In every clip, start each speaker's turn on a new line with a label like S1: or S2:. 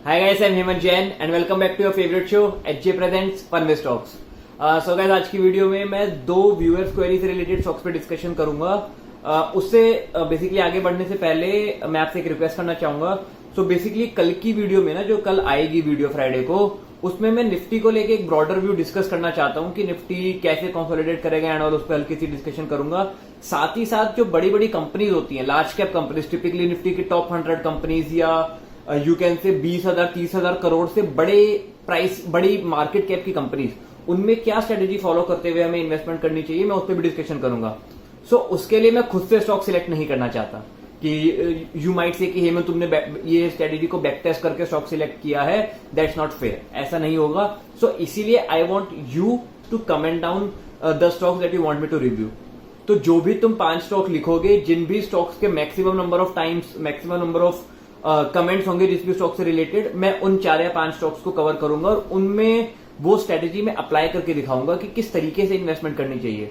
S1: Hi guys, I'm Hemant Jain and welcome back to your favorite show HJ Presents Fun with Stocks. So guys, आज की video में मैं दो viewers query से related stocks पे discussion करूंगा. उससे बेसिकली आगे बढ़ने से पहले मैं आपसे एक रिक्वेस्ट करना चाहूंगा. सो बेसिकली कल की वीडियो में ना, जो कल आएगी वीडियो फ्राइडे को, उसमें मैं निफ्टी को लेके एक ब्रॉडर व्यू डिस्कस करना चाहता हूं कि निफ्टी कैसे कंसोलिडेट करेगा एंड ऑल, उस पर हल्की सी डिस्कशन करूंगा. साथ ही साथ जो बड़ी बड़ी कंपनीज होती हैं, large cap companies, typically Nifty की टॉप 100 कंपनीज या यू कैन से 20,000 30,000 करोड़ से बड़ी मार्केट कैप की कंपनीज, उनमें क्या स्ट्रेटेजी फॉलो करते हुए हमें इन्वेस्टमेंट करनी चाहिए, मैं उस पर भी डिस्कशन करूंगा. सो उसके लिए मैं खुद से स्टॉक सिलेक्ट नहीं करना चाहता कि यू माइट से कि हेमंत तुमने ये स्ट्रेटेजी को बैक टेस्ट करके स्टॉक सिलेक्ट किया है, दैट्स नॉट फेयर. ऐसा नहीं होगा. सो इसीलिए I want you to comment down the stocks that you want me to review. तो जो भी तुम 5 स्टॉक लिखोगे, जिन भी स्टॉक्स के maximum number of times, maximum number of comments होंगे जिस भी स्टॉक से रिलेटेड, मैं उन 4 या 5 स्टॉक्स को कवर करूंगा और उनमें वो स्ट्रेटेजी में अप्लाई करके दिखाऊंगा कि किस तरीके से इन्वेस्टमेंट करनी चाहिए.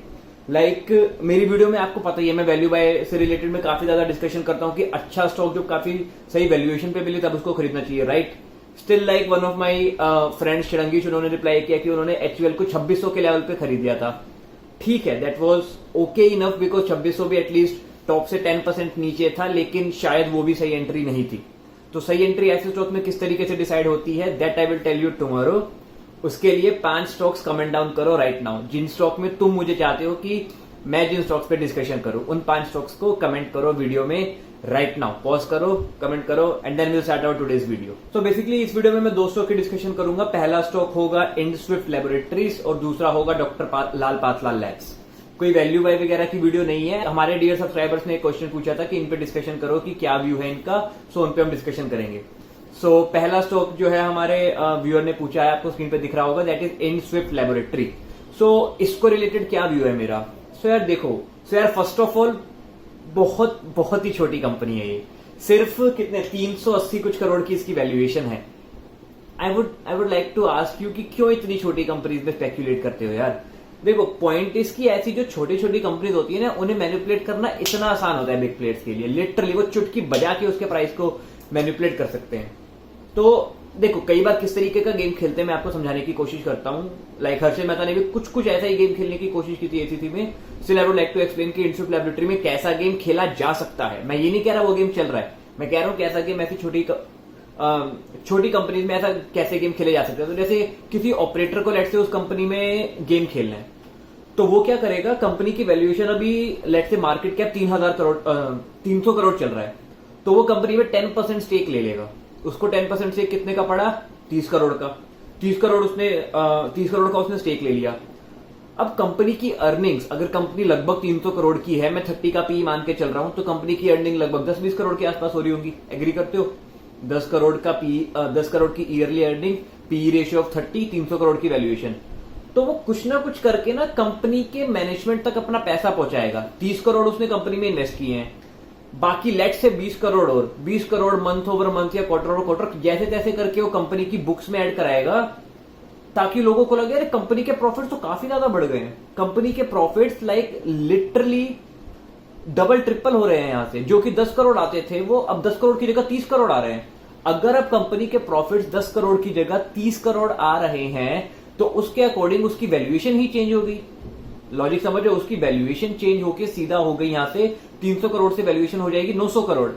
S1: मेरी वीडियो में आपको पता ही है, मैं वैल्यू बाय से रिलेटेड में काफी ज्यादा डिस्कशन करता हूं कि अच्छा स्टॉक जो काफी सही वैल्यूएशन पे मिले तब उसको खरीदना चाहिए, right. Still one of my friends Chirangish, उन्होंने रिप्लाई किया कि उन्होंने एचयूएल को 2600 के लेवल पे खरीद लिया था. ठीक है, that was okay enough, because 2600 भी एटलीस्ट टॉप से 10% नीचे था, लेकिन शायद वो भी सही एंट्री नहीं थी. तो सही एंट्री ऐसे स्टॉक में किस तरीके से डिसाइड होती है, that I will tell you tomorrow. उसके लिए 5 स्टॉक्स कमेंट डाउन करो राइट नाउ. जिन स्टॉक में तुम मुझे चाहते हो कि मैं जिन स्टॉक्स पे डिस्कशन करूं, उन 5 स्टॉक्स को कमेंट करो वीडियो में राइट नाउ. पॉज करो, कमेंट करो and then will start out today's video. So basically इस वीडियो में मैं 2 स्टॉक की डिस्कशन करूंगा. पहला स्टॉक होगा इंडस्विफ्ट लैबोरेटरीज और दूसरा होगा डॉक्टर लाल पासलाल लैब्स. कोई वैल्यू बाय वगैरह की वीडियो नहीं है. हमारे डियर सब्सक्राइबर्स ने एक क्वेश्चन पूछा था कि इन पे डिस्कशन करो कि क्या व्यू है इनका, सो उन पे हम डिस्कशन करेंगे. सो पहला स्टॉक जो है हमारे व्यूअर ने पूछा है, आपको स्क्रीन पे दिख रहा होगा, दैट इज इंडस्विफ्ट लैबोरेटरी. सो इसको रिलेटेड क्या व्यू है मेरा. सो यार देखो, फर्स्ट ऑफ ऑल बहुत ही छोटी कंपनी है ये. सिर्फ कितने 380 कुछ करोड़ की इसकी वैल्यूएशन है. I would like to ask you कि क्यों इतनी छोटी कंपनीज में स्पेक्यूलेट करते हो यार. देखो, पॉइंट इसकी ऐसी जो छोटी छोटी कंपनीज होती है ना, उन्हें मैनिपुलेट करना इतना आसान होता है बिग प्लेयर्स के लिए. लिटरली वो चुटकी बजा के उसके प्राइस को मैनिपुलेट कर सकते हैं. तो देखो, कई बार किस तरीके का गेम खेलते हैं मैं आपको समझाने की कोशिश करता हूं. हर्षद मेहता ने भी कुछ ऐसा ही गेम खेलने की कोशिश की थी एसीसी में. Still I would like to explain कि इंस्टिट्यूट लैबोरेटरी में कैसा गेम खेला जा सकता है. मैं ये नहीं कह रहा वो गेम चल रहा है, मैं कह रहा हूं कैसा गेम ऐसी छोटी कंपनीज में ऐसा कैसे गेम खेले जा सकते हैं. तो जैसे किसी ऑपरेटर को लेट से उस कंपनी में गेम खेलना है, तो वो क्या करेगा, कंपनी की वैल्यूएशन अभी लेट से मार्केट कैप 300 करोड़ चल रहा है, तो वो कंपनी में 10% स्टेक ले लेगा. उसको 10% स्टेक कितने का पड़ा, 30 करोड़ का. 30 करोड़ का उसने स्टेक ले लिया. अब कंपनी की अर्निंग्स, अगर कंपनी लगभग 300 करोड़ की है, मैं 30 का पी मान के चल रहा हूं, तो कंपनी की अर्निंग लगभग 10-20 करोड़ के आसपास हो रही होंगी. एग्री करते हो? 10 करोड़ की yearly earning, P ratio of 30, 300 crore की वैल्यूएशन. तो वो कुछ ना कुछ करके ना कंपनी के मैनेजमेंट तक अपना पैसा पहुंचाएगा. 30 करोड़ उसने कंपनी में इन्वेस्ट किए हैं, बाकी लेट से 20 करोड़ और 20 करोड़ मंथ ओवर मंथ या क्वार्टर ओवर क्वार्टर जैसे तैसे करके वो कंपनी की बुक्स में ऐड कराएगा, ताकि लोगों को लगे अरे कंपनी के प्रॉफिट्स तो काफी ज्यादा बढ़ गए हैं. कंपनी के प्रॉफिट्स लिटरली डबल ट्रिपल हो रहे हैं. यहां से जो कि 10 करोड़ आते थे, वो अब 10 करोड़ की जगह 30 करोड़ आ रहे हैं. अगर अब कंपनी के प्रॉफिट्स 10 करोड़ की जगह 30 करोड़ आ रहे हैं, तो उसके अकॉर्डिंग उसकी वैल्यूएशन ही चेंज हो गई. लॉजिक समझ रहे हो? उसकी वैल्यूएशन चेंज होकर सीधा हो गई, यहां से 300 करोड़ से वैल्यूएशन हो जाएगी 900 करोड़.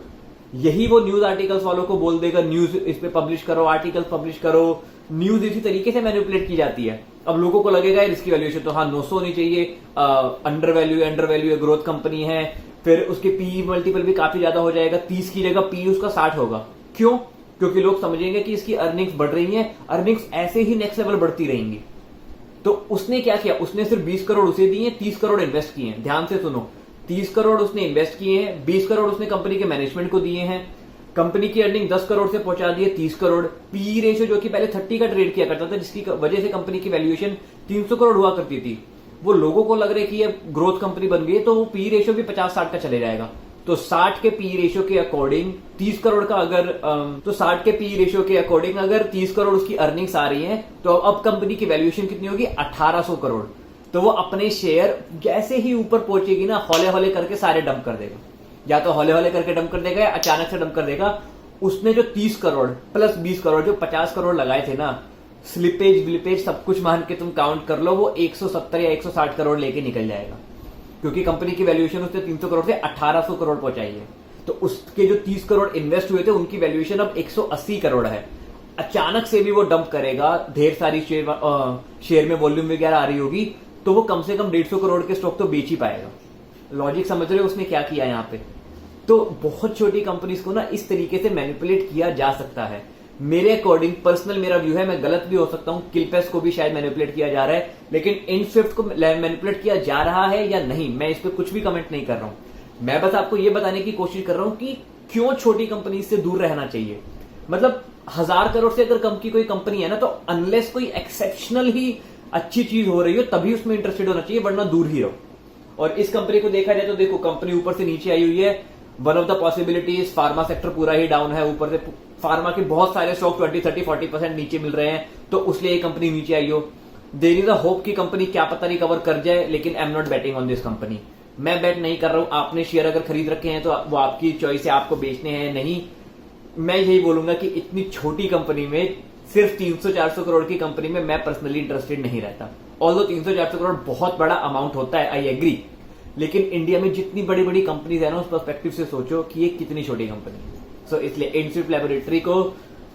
S1: यही वो न्यूज आर्टिकल्स वालों को बोल देगा, न्यूज इस पे पब्लिश करो, आर्टिकल पब्लिश करो. न्यूज इसी तरीके से मैनिपुलेट की जाती है. अब लोगों को लगेगा इसकी वैल्यूएशन तो हाँ 900 होनी चाहिए, अंडर वैल्यू ग्रोथ कंपनी है, फिर उसके पी मल्टीपल भी काफी ज्यादा हो जाएगा. 30 की जगह पी उसका 60 होगा. क्यों? क्योंकि लोग समझेंगे कि इसकी अर्निंग्स बढ़ रही हैं, अर्निंग्स ऐसे ही नेक्स्ट लेवल बढ़ती रहेंगी. तो उसने क्या किया, उसने सिर्फ 20 करोड़ उसे दिए, 30 करोड़ इन्वेस्ट किए हैं. ध्यान से सुनो, 30 करोड़ उसने इन्वेस्ट किए हैं, 20 करोड़ उसने कंपनी के मैनेजमेंट को दिए हैं. कंपनी की अर्निंग 10 करोड़ से पहुंचा दिए 30 करोड़. पी रेशियो जो कि पहले 30 का ट्रेड किया करता था, जिसकी वजह से कंपनी की वैल्यूएशन 300 करोड़ हुआ करती थी, वो लोगों को लग रहा है कि ये ग्रोथ कंपनी बन गई, तो वो पी रेशियो भी 50-60 का चले जाएगा. तो 60 के पी रेशियो के अकॉर्डिंग 30 करोड़ का अगर तो 60 के पी रेशियो के अकॉर्डिंग अगर 30 करोड़ उसकी अर्निंग्स आ रही हैं, तो अब कंपनी की वैल्यूएशन कितनी होगी, 1800 करोड़. तो वो अपने शेयर जैसे ही ऊपर पहुंचेगी ना, हौले हौले करके सारे डंप कर देगा. या तो हौले हौले करके डंप कर देगा या अचानक से डंप कर देगा. उसने जो 30 करोड़ प्लस 20 करोड़ जो 50 करोड़ लगाए थे ना, स्लिपेज विलिपेज सब कुछ मान के तुम काउंट कर लो, वो 170 या 160 करोड़ लेके निकल जाएगा, क्योंकि कंपनी की वैल्यूएशन उसने 300 करोड़ से 1800 करोड़ पहुंचाई है। तो उसके जो 30 करोड़ इन्वेस्ट हुए थे उनकी वैल्यूएशन अब 180 करोड़ है। अचानक से भी वो डंप करेगा, ढेर सारी शेयर में वॉल्यूम वगैरह आ रही होगी, तो वो कम से कम 150 करोड़ के स्टॉक तो बेच ही पाएगा। लॉजिक समझ रहे हो उसने क्या किया यहाँ पे? तो बहुत छोटी कंपनीज को ना इस तरीके से मैनिपुलेट किया जा सकता है। मेरे अकॉर्डिंग पर्सनल मेरा व्यू है, मैं गलत भी हो सकता हूं, किलपेस को भी शायद मैनिपुलेट किया जा रहा है, लेकिन इनस्विफ्ट को मैनिपुलेट किया जा रहा है या नहीं, मैं इस पर कुछ भी कमेंट नहीं कर रहा हूं। मैं बस आपको यह बताने की कोशिश कर रहा हूं कि क्यों छोटी कंपनी से दूर रहना चाहिए। मतलब 1000 करोड़ से अगर कम की कोई कंपनी है ना, तो अनलेस कोई एक्सेप्शनल ही अच्छी चीज हो रही हो तभी उसमें इंटरेस्टेड होना चाहिए, वरना दूर ही रहो। और इस कंपनी को देखा जाए तो देखो, कंपनी ऊपर से नीचे आई हुई है। One of the possibilities, pharma sector पूरा ही डाउन है, ऊपर से फार्मा के बहुत सारे स्टॉक 20, 30, 40% नीचे मिल रहे हैं, तो उसलिए ये कंपनी नीचे आई हो। देयर इज अ होप की कंपनी क्या पता रिकवर कर जाए, लेकिन I am not batting on this company. मैं बैट नहीं कर रहा हूं। आपने शेयर अगर खरीद रखे हैं तो वो आपकी चॉइस है, आपको बेचने हैं नहीं। मैं यही बोलूंगा कि इतनी छोटी कंपनी में, सिर्फ 300-400 करोड़ की कंपनी में मैं पर्सनली इंटरेस्टेड नहीं रहता। ऑल्दो 300-400 करोड़ बहुत बड़ा अमाउंट होता है, आई एग्री, लेकिन इंडिया में जितनी बड़ी बड़ी कंपनीज है ना, उस पर्सपेक्टिव से सोचो कि ये कितनी छोटी कंपनी है। सो इसलिए इनस्विफ्ट लैबोरेटरी को,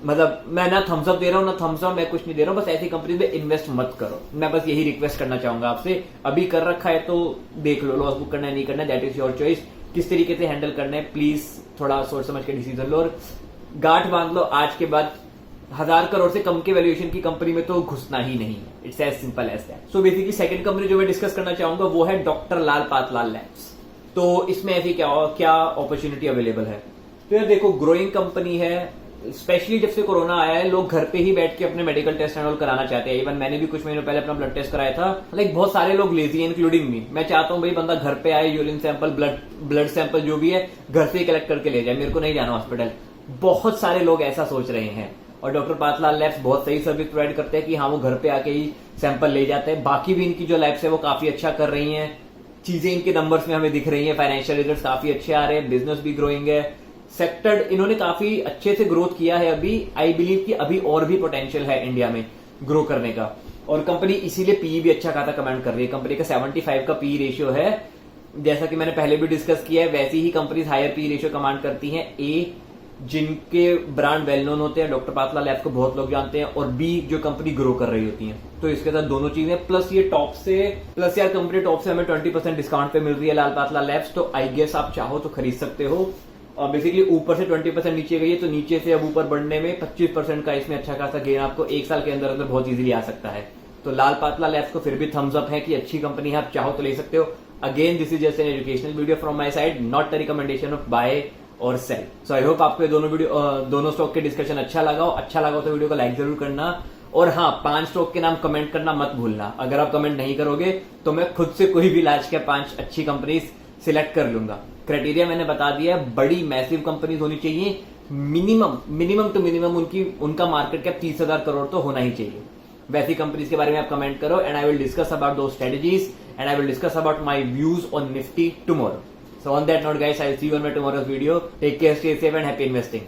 S1: मतलब मैं ना थम्स अप दे रहा हूं ना थम्स अप, मैं कुछ नहीं दे रहा हूं, बस ऐसी कंपनी में इन्वेस्ट मत करो। मैं बस यही रिक्वेस्ट करना चाहूंगा आपसे। अभी कर रखा है तो देख लो, लॉस बुक करना है नहीं करना है, दैट इज योर चॉइस। किस तरीके से हैंडल करना है प्लीज थोड़ा सोच समझ के डिसीजन लो, और गांठ बांध लो, आज के बाद 1000 करोड़ से कम के वैल्यूएशन की कंपनी में तो घुसना ही नहीं है। It's as simple as that. So basically second company जो मैं डिस्कस करना चाहूंगा वो है डॉक्टर लाल पातलाल लैब्स। तो इसमें ऐसी क्या अपॉर्चुनिटी अवेलेबल है? तो यार देखो, ग्रोइंग कंपनी है, स्पेशली जब से कोरोना आया है, लोग घर पे ही बैठ के अपने मेडिकल टेस्ट एंड ऑल कराना चाहते हैं। इवन मैंने भी कुछ महीनों पहले अपना ब्लड टेस्ट कराया था। लाइक बहुत सारे लोग लेजी है, इंक्लूडिंग मी। मैं चाहता हूं भाई बंदा घर पे आए, यूरिन सैंपल, ब्लड सैंपल जो भी है घर से ही कलेक्ट करके ले जाए, मेरे को नहीं जाना हॉस्पिटल। बहुत सारे लोग ऐसा सोच रहे हैं, और डॉक्टर पातलाल लैब्स बहुत सही सर्विस प्रोवाइड करते हैं कि हाँ वो घर पे आके ही सैंपल ले जाते हैं। बाकी भी इनकी जो लैब्स है वो काफी अच्छा कर रही हैं, चीजें इनके नंबर्स में हमें दिख रही हैं, फाइनेंशियल रिजल्ट्स काफी अच्छे आ रहे हैं, बिजनेस भी ग्रोइंग है, सेक्टर इन्होंने काफी अच्छे से ग्रोथ किया है। अभी आई बिलीव कि अभी और भी पोटेंशियल है इंडिया में ग्रो करने का, और कंपनी इसीलिए पी भी अच्छा खासा कमांड कर रही है। कंपनी का 75 का पी रेशियो है, जैसा कि मैंने पहले भी डिस्कस किया है। वैसी ही companies higher P ratio command करती हैं। ए, जिनके ब्रांड वेल नोन होते हैं, डॉक्टर पातलाल लैब्स को बहुत लोग जानते हैं, और बी, जो कंपनी ग्रो कर रही होती है। तो इसके साथ दोनों चीजें, प्लस ये टॉप से, प्लस यार कंपनी टॉप से हमें 20% डिस्काउंट पे मिल रही है लाल पातलाल लैब्स, तो आई गेस आप चाहो तो खरीद सकते हो। और बेसिकली ऊपर से 20% नीचे गई है, तो नीचे से अब ऊपर बढ़ने में 25% का इसमें अच्छा खासा गेन आपको 1 साल के अंदर अंदर बहुत इजीली आ सकता है। तो लाल पातलाल लैब्स को फिर भी थम्स अप है कि अच्छी कंपनी है, आप चाहो तो ले सकते हो। Again this is just an educational video from my side, not a recommendation of buy और सेल। सो आई होप आपको ये दोनों स्टॉक के डिस्कशन अच्छा लगा हो तो वीडियो को लाइक जरूर करना, और हाँ 5 स्टॉक के नाम कमेंट करना मत भूलना। अगर आप कमेंट नहीं करोगे तो मैं खुद से कोई भी लार्ज कैप 5 अच्छी कंपनीज सिलेक्ट कर लूंगा। क्राइटेरिया मैंने बता दिया है, बड़ी मैसिव कंपनीज होनी चाहिए, मिनिमम टू मिनिमम उनका मार्केट कैप 30,000 करोड़ तो होना ही चाहिए। वैसी कंपनीज के बारे में आप कमेंट करो, and I will discuss about दो strategies, and I will discuss about my views on Nifty tomorrow. So on that note guys, I'll see you on my tomorrow's video. Take care, stay safe and happy investing.